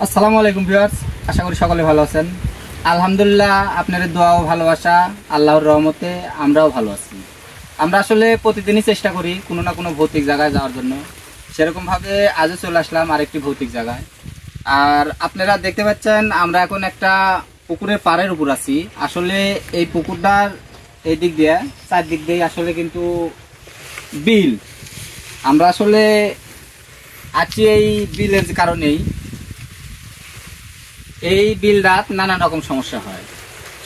আসসালামু আলাইকুম ভিউয়ার্স, আশা করি সকলে ভালো আছেন। আলহামদুলিল্লাহ, আপনাদের দোয়া ও ভালোবাসা, আল্লাহর রহমতে আমরাও ভালো আছি। আমরা আসলে প্রতিদিনই চেষ্টা করি কোনো না কোনো ভৌতিক জায়গায় যাওয়ার জন্য। সেরকমভাবে আজও চলে আসলাম আরেকটি ভৌতিক জায়গায়। আর আপনারা দেখতে পাচ্ছেন আমরা এখন একটা পুকুরের পাড়ের উপর আছি। আসলে এই পুকুরটার এই দিক দিয়ে চারদিক দিয়ে আসলে কিন্তু বিল। আমরা আসলে আছি এই বিলের কারণেই। এই বিলটার নানান রকম সমস্যা হয়।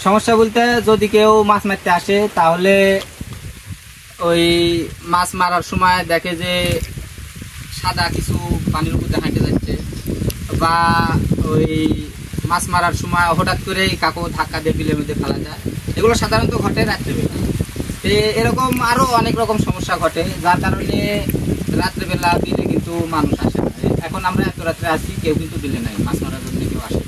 সমস্যা বলতে, যদি কেউ মাছ মারতে আসে তাহলে ওই মাছ মারার সময় দেখে যে সাদা কিছু পানির উপর দিয়ে হাঁটে যাচ্ছে, বা ওই মাছ মারার সময় হঠাৎ করেই কাকু ধাক্কা দিয়ে বিলের মধ্যে ফেলা যায়। এগুলো সাধারণত ঘটে রাত্রেবেলা। এরকম আরও অনেক রকম সমস্যা ঘটে, যার কারণে রাত্রেবেলা বিলে কিন্তু মানুষ আসে না। এখন আমরা এত রাত্রে আসি, কেউ কিন্তু বিলে নাই, মাছ মারার জন্য কেউ আসে।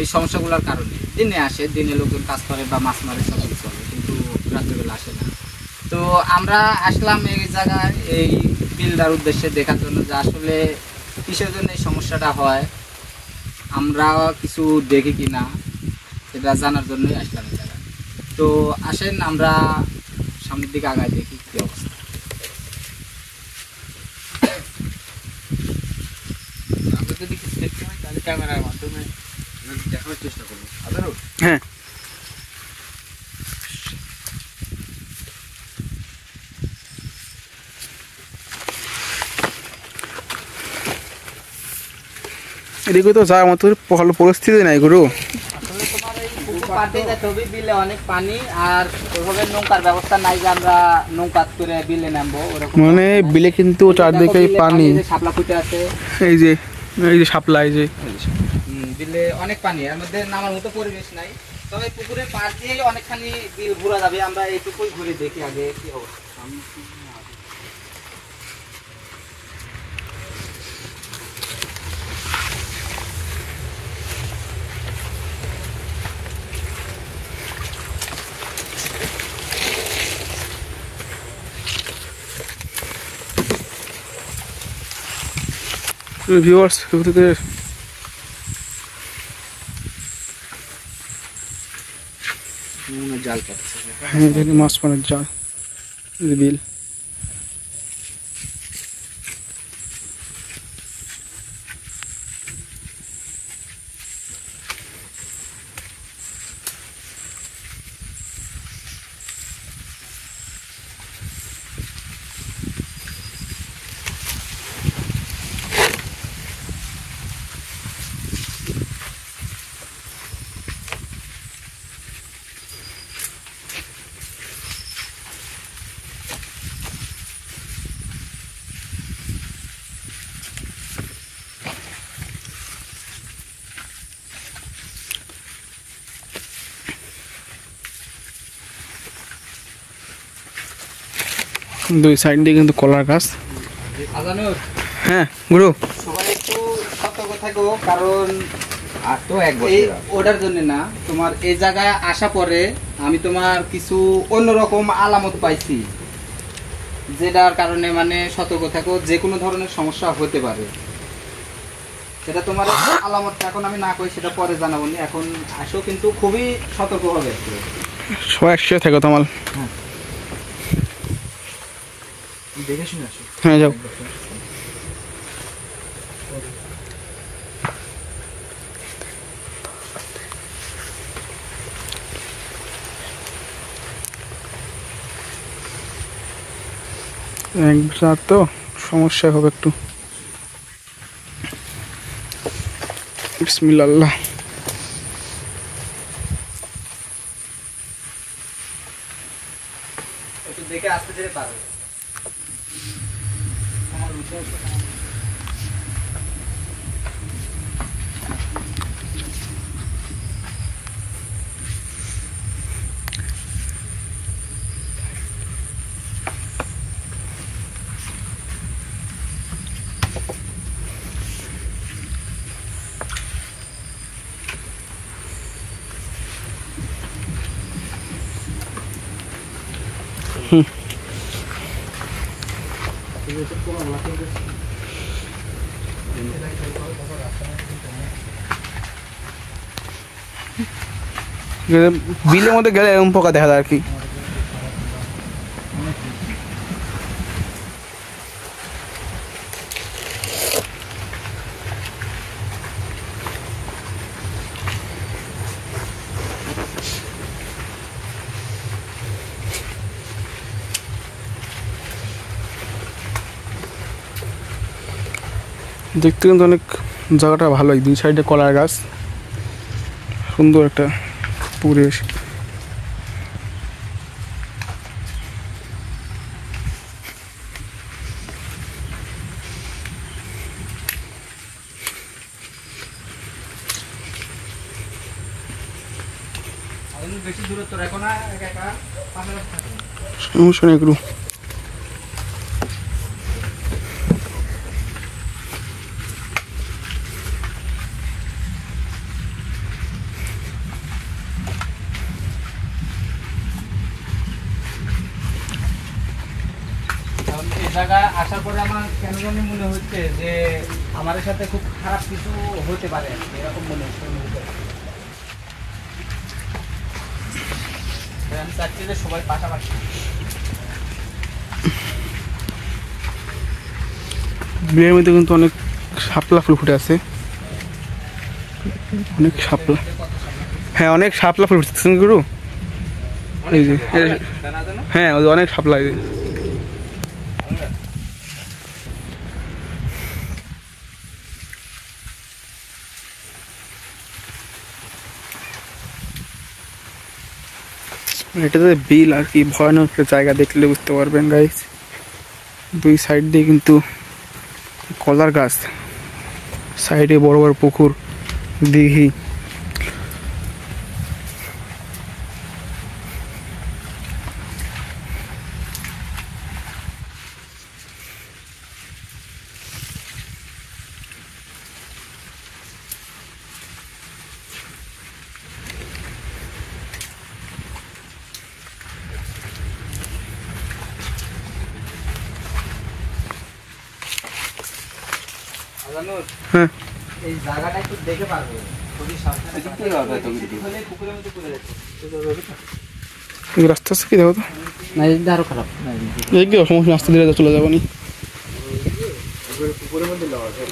এই সমস্যাগুলোর কারণে দিনে আসে, দিনে লোকজন কাজ করে বা মাছ মারে, সব কিছু চলে, কিন্তু রাত্রেবেলা আসে না। তো আমরা আসলাম এই জায়গায় এই বিলটার উদ্দেশ্যে দেখার জন্য যে আসলে কিসের জন্য এই সমস্যাটা হয়, আমরা কিছু দেখি কি না সেটা জানার জন্যই আসলাম এই জায়গায়। তো আসেন আমরা সামনের দিকে আগায় দেখি কি অবস্থা। আমরা যদি কিছু দেখতে হয় তাহলে ক্যামেরার মাধ্যমে দেখানোর চেষ্টা করবো। হ্যাঁ, এদিকে তো যাওয়ার মতো ভালো পরিস্থিতি নাই গুরু। আসলে তোমার এই পুকুর পাড়ে যেতে হবে, বিলে অনেক পানি, আর ওইভাবে নৌকার ব্যবস্থা নাই যে আমরা নৌকা করে বিলে নামবো, ওরকম মানে বিলে কিন্তু চারদিকে পানি, শাপলা ফুটে আছে, এই যে শাপলা, এই যে বিলে অনেক পানি, এর মধ্যে নামার মতো পরিবেশ নাই। তবে পুকুরের পাড় দিয়ে অনেকখানি বিল ঘোরা যাবে। আমরা এইটুকুই ঘুরে দেখি আগে কি অবস্থা। ভিউয়ার্স জাল পাচ্ছে, মাছ মারার জাল, বিল। দুই সাইড দিয়ে কিন্তু কলার গাছ। হ্যাঁ গুরু, সবাই একটু সতর্ক থাকো, কারণ আর তো এই ওটার জন্য না, তোমার এই জায়গায় আসা পরে আমি তোমার কিছু অন্যরকম আলামত পাইছি, যেটার কারণে মানে সতর্ক থাকো, যে কোনো ধরনের সমস্যা হতে পারে। সেটা তোমার আলামতটা এখন আমি না কই, সেটা পরে জানাবো নি। এখন আসো, কিন্তু খুবই সতর্ক হবে। সবাই একসাথে থাকো তোমার। হ্যাঁ, দেখে শুনে আসো। হ্যাঁ যাও। একবার তো সমস্যা হবে একটু। বিসমিল্লাহ। একটু দেখে আসতে যেতে পারো। বিলের মধ্যে গেলে এরকম পোকা দেখা যায় আর কি। দেখতে কিন্তু অনেক জায়গাটা ভালোই, দুই সাইডে কলার গাছ, সুন্দর একটা পরিবেশ। বেশি দূরত্ব রাখো না, একা পাশাপাশি থাকো। সমস্যা নেই একটু। এই জায়গায় আসার পরে আমার কেন জানি মনে হচ্ছে যে আমাদের সাথে খুব খারাপ কিছু হতে পারে, এরকম মনে হচ্ছে। আমি চাচ্ছি যে সবাই পাশাপাশি। বিয়ের মধ্যে কিন্তু অনেক শাপলা ফুল ফুটে আছে, অনেক শাপলা। হ্যাঁ, অনেক শাপলা ফুল ফুটতেছেন গুরু। এই যে হ্যাঁ, ওই অনেক শাপলা। এই যে এটাতে বিল আর কি, ভয়ানক একটা জায়গা, দেখলে বুঝতে পারবেন গাইস। দুই সাইড দিয়ে কিন্তু কলার গাছ, সাইডে বড় বড় পুকুর, দিঘি। হ্যাঁ, এই জায়গাটা একটু দেখে পারবে, খুবই সাবধানে পুকুরের মধ্যে পড়ে যাচ্ছে। রাস্তা আছে কি দেখো তো। না, এটা আরো খারাপ। এই কি সমস্যা, রাস্তা দিয়ে চলে যাবো নি। পুকুরের মধ্যে যাওয়া যায়।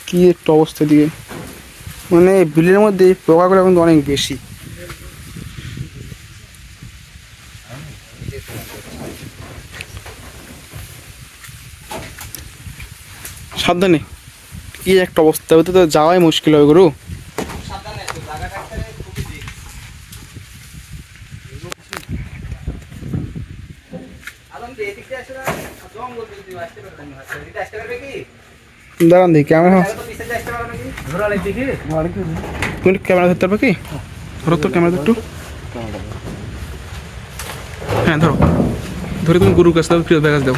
কি একটা অবস্থা দিকে, মানে বিলের মধ্যে পোকাগুলো কিন্তু অনেক বেশি। সাবধানে, কি একটা অবস্থা, ওতে তো যাওয়াই মুশকিল হবে গুরু। দাঁড়ান দেখি ক্যামেরা, তুমি ক্যামেরা ধরতে পারবে কি? ধরো তো ক্যামেরা একটু। হ্যাঁ ধরো, ধরে তুমি গুরুর কাছে দাও, প্রিয় কাছে দাও।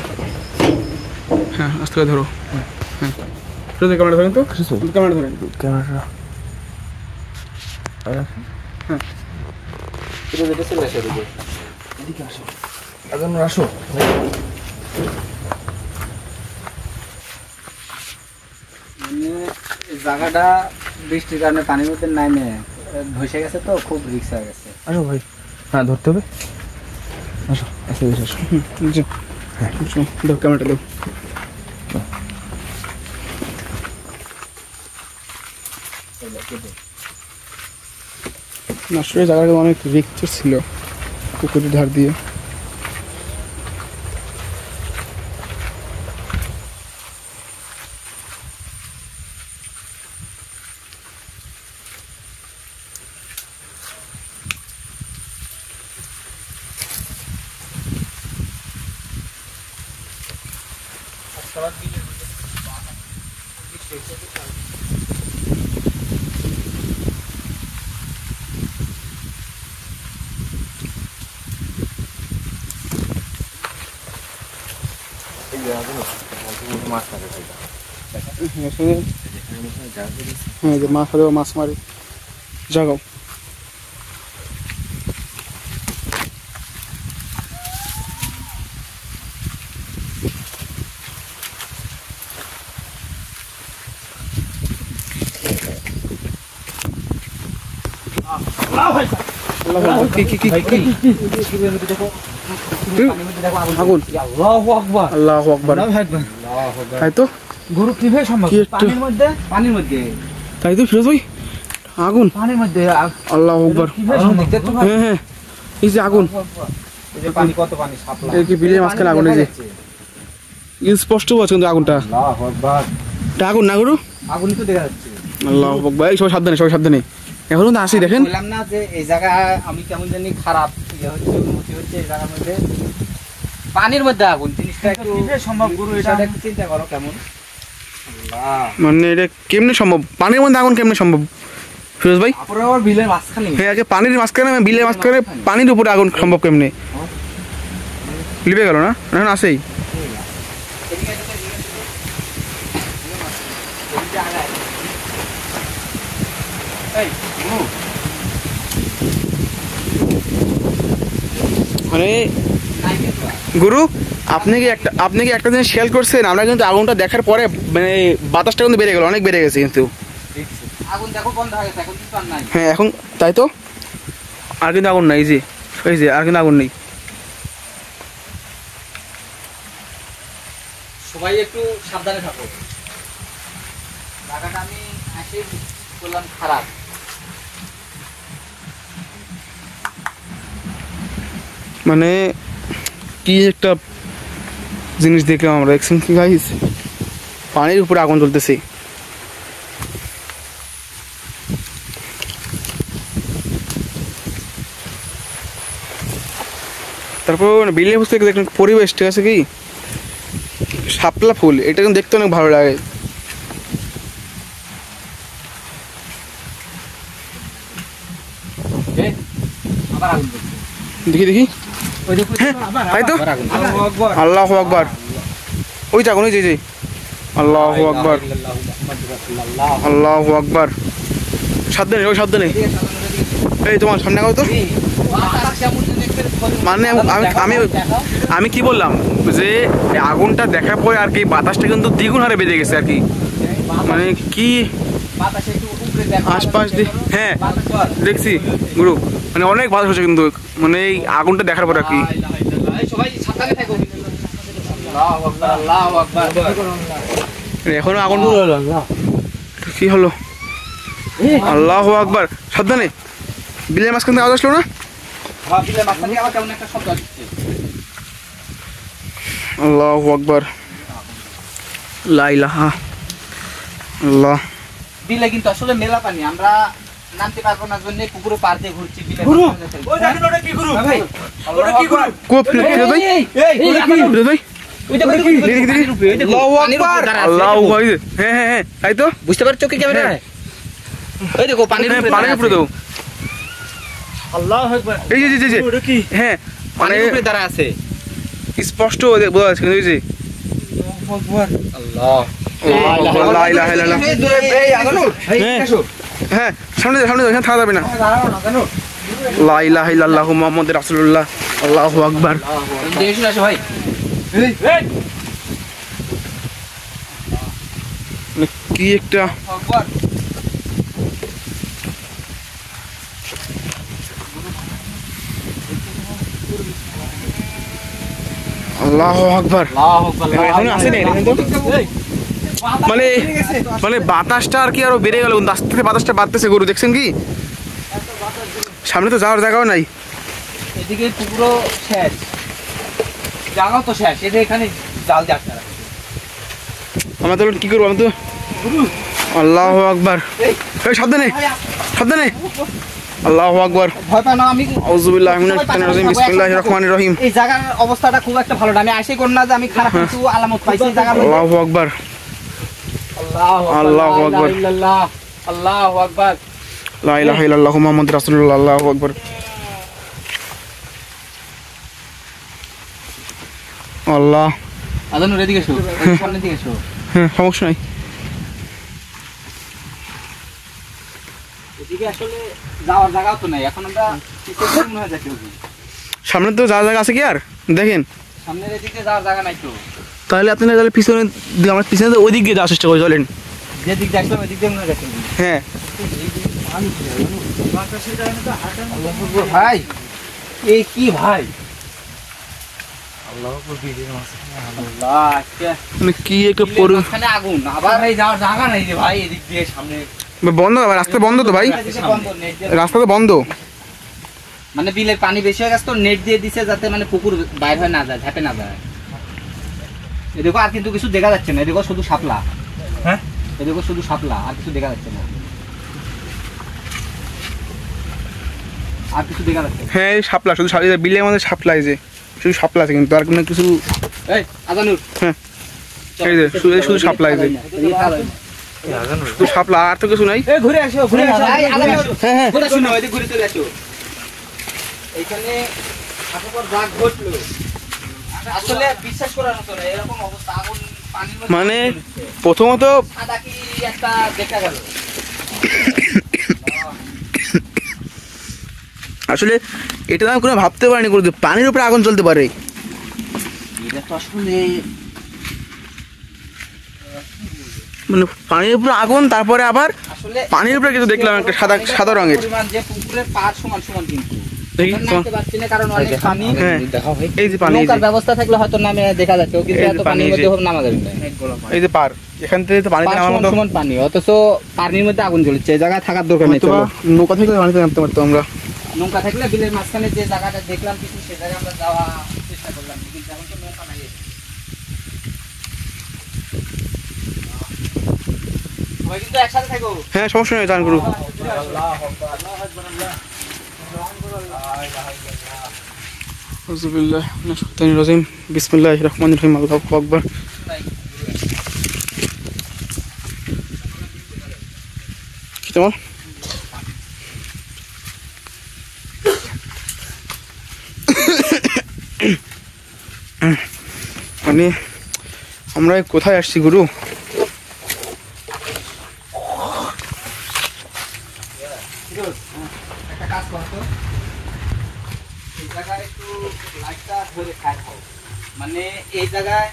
হ্যাঁ, আস্তে করে ধরো। হ্যাঁ, ক্যামেরা ধরেন তো, ক্যামেরা ধরেন, ক্যামেরা। হ্যাঁ, আসো। জায়গাটা বৃষ্টির কারণে পানির মধ্যে নামে ধসে গেছে, তো খুব রিস্ক হয়ে গেছে। আসো ভাই। হ্যাঁ, ধরতে হবে। আসো, আস্তে আস্তে আসো। হ্যাঁ, দাও ক্যামেরাটা দাও। আসলে জায়গাটা অনেক রিস্ক ছিল, পুকুরের ধার দিয়ে। হ্যাঁ, যে মাছ ধরে মাছ মারে জাগাও। আগুন, আল্লাহু আকবার। তাই তো গরু কিভাবে সম্ভব? কি একটা- পানির মধ্যে তাই তো ফিরোজ ভাই, আগুন, পানির মধ্যে আল্লাহু আকবার। কিভাবে সম্ভব? দেখতে পাচ্ছ? হ্যাঁ হ্যাঁ, এই যে আগুন, এই যে পানি, কত পানি সাপলা। এই কি বিলের মাঝখানে আগুন, এই যে স্পষ্ট পাচ্ছ কিন্তু আগুনটা, আল্লাহু আকবার। এটা আগুন না গরু? আগুনই তো দেখা যাচ্ছে। আল্লাহু আকবার। এই সবাই সাবধানে, সবাই সাবধানে, এখন তো আসি দেখেন। বললাম না যে এই জায়গা আমি কেমন জানি খারাপ ইয়ে হচ্ছে, অনুভূতি হচ্ছে এই জায়গার মধ্যে পানির মধ্যে আগুন। জিনিসটা একটু সম্ভব গুরু, এটা একটু চিন্তা করো কেমন। আল্লাহ, মানে এটা কেমনে সম্ভব? পানির মধ্যে আগুন কেমনে সম্ভব ফিরোজ ভাই? তারপরে আবার বিলের মাঝখানে। হ্যাঁ, আগে পানির মাঝখানে, বিলের মাঝখানে পানির উপরে আগুন সম্ভব কেমনে? লিবে গেল না, এখন আসেই। এই, গুরু, মানে নাই কিন্তু আর। গুরু, আপনি কি একটা জিনিস খেয়াল করছেন? আমরা কিন্তু আগুনটা দেখার পরে মানে বাতাসটা কিন্তু বেড়ে গেল, অনেক বেড়ে গেছে কিন্তু। আগুন দেখো বন্ধ হয়ে গেছে, এখন কিন্তু আর নাই। হ্যাঁ এখন তাই তো, আর কিন্তু আগুন নাই, এই যে আর কিন্তু আগুন নেই। সবাই একটু সাবধানে থাকো। জায়গাটা আমি এসে বললাম খারাপ। মানে কি একটা জিনিস দেখলাম আমরা, দেখছেন কি গাইস? পানির উপরে আগুন জ্বলতেছে। তারপর বিলে বসে দেখলাম পরিবেশ, ঠিক আছে কি শাপলা ফুল, এটা কিন্তু দেখতে অনেক ভালো লাগে। এই, আবার আগুন জ্বলছে। দেখি দেখি, ওই দেখো, হ্যাঁ, আবার তাই তো। আবার আগুন। আল্লাহু আকবার। আল্লাহু আকবার। ওই যে আগুন, ওই যে আল্লাহু আকবার, আল্লাহু আকবার। সাবধানে, ওই সাবধানে। এই তোমার সামনে আগাও তো। মানে আমি কি বললাম যে এই আগুনটা দেখার পরে আর কি বাতাসটা কিন্তু দ্বিগুণ হারে বেড়ে গেছে আর কি। মানে কি আশপাশ দিয়ে, হ্যাঁ দেখছি গুরু, মানে অনেক বাতাস হচ্ছে কিন্তু, মানে এই আগুনটা দেখার পর আর কি। এখনো আগুন কি হলো? আল্লাহু আকবার। সাবধানে, বিলের মাঝখান থেকে আওয়াজ আসলো না? আল্লাহু আকবার, লা ইলাহা আল্লাহ। বিলে কিন্তু আসলে মেলা পানি, আমরা নামতে পারবো না জন্য পুকুরে পার দিয়ে ঘুরছি। বিলে কো ফিরোজ ভাই, ফিরোজ ভাই, দেখি দেখি। আল্লাহু আকবার, আল্লাহু আকবার। হ্যাঁ হ্যাঁ হ্যাঁ, তাই তো, বুঝতে পারছো কি ক্যামেরা? ওই দেখো পানির হ্যাঁ, উপরে পানির উপরে তো, এই যে যে হ্ঁ, মানে পানির উপরে দাঁড়া আছে। স্পষ্ট বোঝা যাচ্ছে কিন্তু, এই যে আল্লাহ, লা ইলাহা ইল্লাল্লাহ। হ্যাঁ, সামনে সামনে এখানে থাকা যাবে না। লা ইলাহা ইল্লাল্লাহু মুহাম্মাদুর রাসূলুল্লাহ, আল্লাহু আকবার। ভাই মানে কি একটা আল্লাহু আকবার। এখনো আসেনি, মানে মানে বাতাসটা আর কি আরো বেড়ে গেল, আস্তে আস্তে বাতাসটা বাড়তেছে গরু, দেখছেন কি? সামনে তো যাওয়ার জায়গাও নাই। এদিকে পুরো শেষ, জায়গাও তো শেষ। এটা এখানে জাল যাচ্ছে না। আমরা তো কি করবো? আমি তো আল্লাহু আকবার। এই সাবধানে, সাবধানে। আল্লাহু আকবার। ভয় পাও না, আমি আউযু বিল্লাহি মিনাশ শাইতানির রাজিম, বিসমিল্লাহির রহমানির রহিম। এই জায়গার অবস্থাটা খুব একটা ভালো না। আমি আশাই করি না যে আমি খারাপ কিছু আলামত পাইছি এই জায়গার মধ্যে। আল্লাহু আকবার, আল্লাহু আকবার। আল্লাহু আকবার। লা ইলাহা ইল্লাল্লাহু মুহাম্মাদুর রাসূলুল্লাহ, আল্লাহু আকবার। আল্লাহ, আদানুর এদিকে এসো, সামনের দিকে এসো। হ্যাঁ সমস্যা নাই। এদিকে আসলে যাওয়ার জায়গাও তো নাই। এখন আমরা পিছনে মনে হয় যাচ্ছি। সামনে তো যাওয়ার জায়গা আছে কি আর? দেখেন সামনের এদিকে যাওয়ার জায়গা নাই তো। তাহলে আপনারা তাহলে পিছনে, আমরা পিছনে ওই দিক দিয়ে যাওয়ার চেষ্টা করি, চলেন। যে দিক দিয়ে আসলাম ওই দিক দিয়ে মনে হয় যাচ্ছি। হ্যাঁ ভাই এই কি ভাই মানে কি একটা আগুন আবার ভাই যাওয়ার জায়গা নাই রে ভাই, এদিক দিয়ে সামনে বন্ধ, রাস্তা বন্ধ তো ভাই, রাস্তা তো বন্ধ। মানে বিলের পানি বেশি হয়ে গেছে তো নেট দিয়ে দিছে যাতে মানে পুকুর বাইরে হয়ে না যায়, ঝাঁপে না যায়। এদিকে আর কিন্তু কিছু দেখা যাচ্ছে না, এদিকে শুধু শাপলা। হ্যাঁ এদিকে শুধু শাপলা, আর কিছু দেখা যাচ্ছে না, আর কিছু দেখা যাচ্ছে। হ্যাঁ শাপলা, শুধু বিলের মধ্যে শাপলা, এই যে শুধু শাপলা আছে, কিন্তু আর কোনো কিছু। এই আজানুর, হ্যাঁ এই যে শুধু শাপলা, এই যে শুধু শাপলা, আর তো কিছু নাই। এই ঘুরে আসো, ঘুরে আসো, হ্যাঁ হ্যাঁ ঘুরে শুনো, এদিকে ঘুরে চলে আসো। এইখানে আসার রাগ ঘটলো, আসলে বিশ্বাস করার মতো না এরকম অবস্থা। আগুন পানির মধ্যে মানে প্রথমত সাদা কি একটা দেখা গেল। আসলে এটা আমি কোনো ভাবতে পারিনি, করে পানির উপরে আগুন জ্বলতে পারে। এটা তো আসলে মানে পানির উপরে আগুন, তারপরে আবার আসলে পানির উপরে কিছু দেখলাম একটা সাদা রঙের। পরিমাণ যে পুকুরের পাড় সমান সমান, কিন্তু দেখি নামতে পারছি না কারণ অনেক পানি। হ্যাঁ এই যে পানি, নৌকার ব্যবস্থা থাকলে হয়তো নামে দেখা যাচ্ছে, কিন্তু এত পানির মধ্যে নামা যাবে না। এই যে পার, এখান থেকে তো পানিতে নামার মতো সমান পানি, অথচ পানির মধ্যে আগুন জ্বলছে। এই জায়গায় থাকার দরকার নেই। নৌকা থেকে পানিতে নামতে পারতো আমরা। নৌকা থাকলে বিলের মাঝখানে যে জায়গাটা দেখলাম কিছু, সে জায়গায় আমরা যাওয়া চেষ্টা করলাম, কিন্তু এখন তো নৌকা নাই। সবাই কিন্তু একসাথে থাকো। হ্যাঁ সমস্যা নেই, দান করু। বিসমিল্লাহির রহমানির রহিম, আল্লাহু আকবার। কি তোমার মানে আমরা কোথায় আসছি গুরু? একটা কাজ করো তো, এই জায়গায় একটু লাইটটা ধরে খাও। মানে এই জায়গায়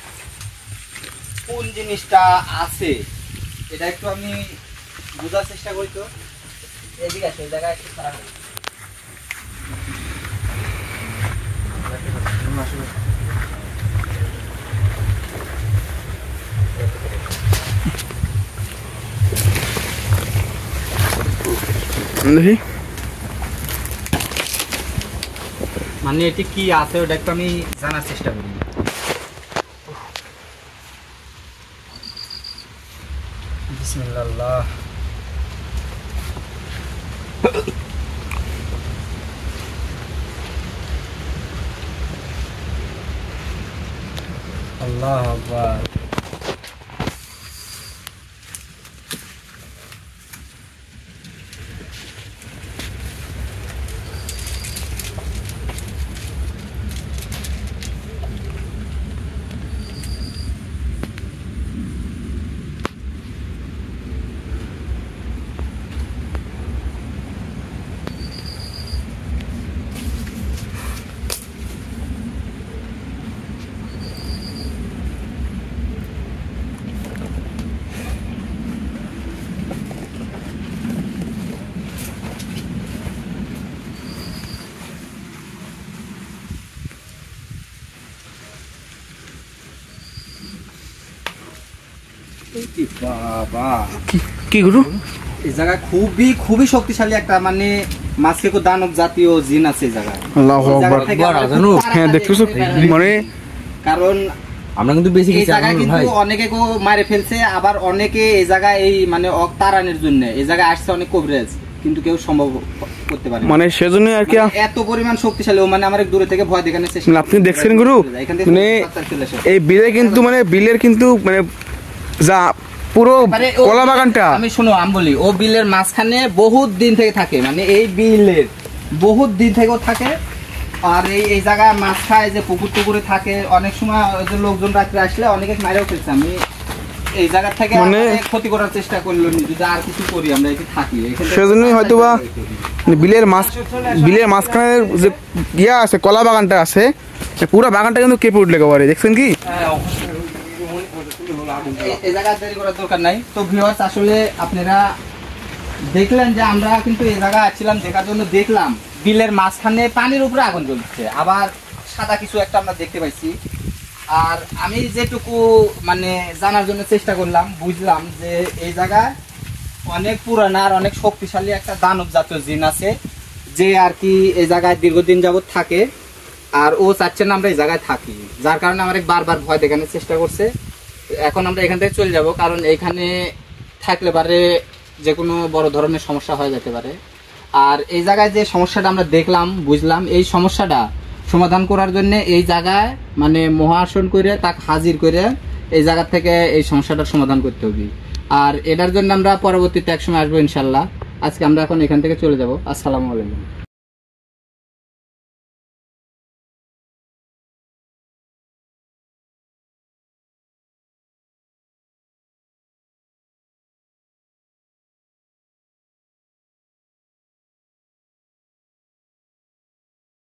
কোন জিনিসটা আছে এটা একটু আমি বোঝার চেষ্টা করি। তো এদিকে আসো, এই জায়গায় একটু খারাপ হবে। দেখি মানে এটি কি আছে ওটা একটু আমি জানার চেষ্টা করি। বিসমিল্লাহ। আল্লাহু আকবার। বাবা কি গুরু? এই জায়গা খুবই খুবই শক্তিশালী একটা মানে মাছকে দানব জাতীয় জিন আছে এই জায়গায়। আল্লাহু আকবার। হ্যাঁ দেখতেছো মানে, কারণ আমরা কিন্তু বেশি এই জায়গায় কিন্তু অনেকে মারে ফেলছে, আবার অনেকে এই জায়গায় এই মানে তাড়ানোর জন্য এই জায়গায় আসছে অনেক কবরেজ, কিন্তু কেউ সম্ভব করতে পারে মানে সেজন্য আর কি এত পরিমাণ শক্তিশালী। মানে আমার দূরে থেকে ভয় দেখানোর চেষ্টা। আপনি দেখছেন গুরু, মানে এই বিলে কিন্তু মানে বিলের কিন্তু মানে যা পুরো কলা বাগানটা, আমি শুনো আমি বলি, ও বিলের মাঝখানে বহুত দিন থেকে থাকে, মানে এই বিলের বহুত দিন থেকেও থাকে। আর এই জায়গায় মাছ খায়, যে পুকুর টুকুরে থাকে। অনেক সময় ওই লোকজন রাত্রে আসলে অনেকে মাইরেও ফেলছে। আমি এই জায়গা থেকে মানে ক্ষতি করার চেষ্টা করলো, যদি আর কিছু করি আমরা এখানে থাকি। সেজন্যই হয়তো বা বিলের মাঝখানে যে ইয়া আছে, কলা বাগানটা আছে, পুরো বাগানটা কিন্তু কেঁপে উঠলে একেবারে। দেখছেন কি? এই জায়গায় দেরি করার দরকার নাই। তো ভিউয়ার্স, আসলে আপনারা দেখলেন যে আমরা কিন্তু এই জায়গায় আসছিলাম দেখার জন্য, দেখলাম বিলের মাঝখানে পানির উপরে আগুন জ্বলছে, আবার সাদা কিছু একটা আমরা দেখতে পাইছি। আর আমি যেটুকু মানে জানার জন্য চেষ্টা করলাম, বুঝলাম যে এই জায়গায় অনেক পুরানা আর অনেক শক্তিশালী একটা দানব জাতীয় জিন আছে, যে আর কি এই জায়গায় দীর্ঘদিন যাবত থাকে। আর ও চাচ্ছে না আমরা এই জায়গায় থাকি, যার কারণে আমার বারবার ভয় দেখানোর চেষ্টা করছে। এখন আমরা এখান থেকে চলে যাব, কারণ এখানে থাকলে পারে যে কোনো বড় ধরনের সমস্যা হয়ে যেতে পারে। আর এই জায়গায় যে সমস্যাটা আমরা দেখলাম, বুঝলাম, এই সমস্যাটা সমাধান করার জন্য এই জায়গায় মানে মহাসন করে তাকে হাজির করে এই জায়গা থেকে এই সমস্যাটার সমাধান করতে হবে। আর এটার জন্য আমরা পরবর্তীতে একসময় আসবো ইনশাল্লাহ। আজকে আমরা এখন এখান থেকে চলে যাব। আসসালামু আলাইকুম।